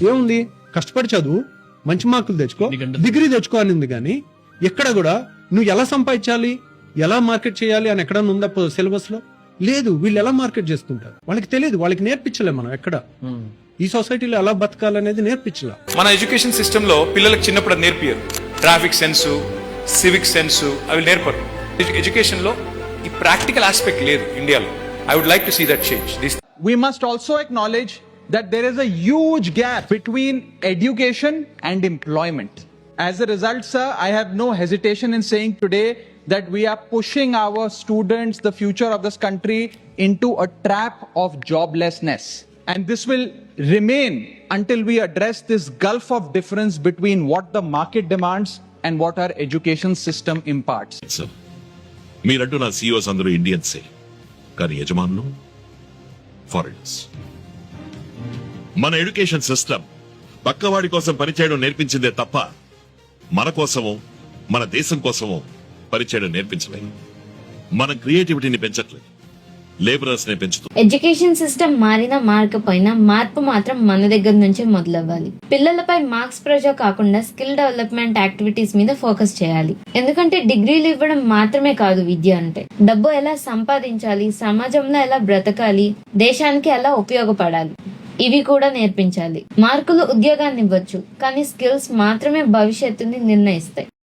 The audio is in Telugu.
ఏముంది, కష్టపడి చదువు, మంచి మార్కులు తెచ్చుకో, డిగ్రీ తెచ్చుకో అని ఉంది. కానీ ఎక్కడ కూడా నువ్వు ఎలా సంపాదించాలి, ఎలా మార్కెట్ చేయాలి అని ఎక్కడన్నా ఉందా సిలబస్ లో? లేదు. వీళ్ళు ఎలా మార్కెట్ చేసుకుంటారు వాళ్ళకి తెలియదు, వాళ్ళకి నేర్పించలే మనం. ఎక్కడ ఈ సొసైటీలో ఎలా బతకాలనేది నేర్పించలే. మన ఎడ్యుకేషన్ సిస్టమ్ లో పిల్లలకు చిన్నప్పుడు అది నేర్పియరు. ట్రాఫిక్ సెన్సు, సివిక్ సెన్సు అవి నేర్పరు. ఎడ్యుకేషన్ లో ఈ ప్రాక్టికల్ ఆస్పెక్ట్ లేదు ఇండియాలో. I would like to see that change. We must also acknowledge that there is a huge gap between education and employment. As a result, sir, I have no hesitation in saying today that we are pushing our students, the future of this country, into a trap of joblessness. And this will remain until we address this gulf of difference between what the market demands and what our education system imparts. Sir, మీరంటూ నా CEOs అందరూ ఇండియన్సే, కానీ యజమానులు ఫారినర్స్. మన ఎడ్యుకేషన్ సిస్టమ్ పక్కవాడి కోసం పనిచేయడం నేర్పించిందే తప్ప మన కోసమో మన దేశం కోసమో పనిచేయడం నేర్పించలేదు. మన క్రియేటివిటీని పెంచట్లేదు, లేబరర్స్ నే పెంచుతుంది. ఎడ్యుకేషన్ సిస్టమ్ మారినా మారకపోయినా మార్పు మాత్రం మన దగ్గర నుంచే మొదలవ్వాలి. పిల్లలపై మార్క్స్ ప్రెజర్ కాకుండా స్కిల్ డెవలప్మెంట్ యాక్టివిటీస్ మీద ఫోకస్ చేయాలి. ఎందుకంటే డిగ్రీలు ఇవ్వడం మాత్రమే కాదు విద్య అంటే. డబ్బు ఎలా సంపాదించాలి, సమాజంలో ఎలా బ్రతకాలి, దేశానికి ఎలా ఉపయోగపడాలి, ఇవి కూడా నేర్పించాలి. మార్కులు ఉద్యోగాన్ని ఇవ్వచ్చు, కానీ స్కిల్స్ మాత్రమే భవిష్యత్తుని నిర్ణయిస్తాయి.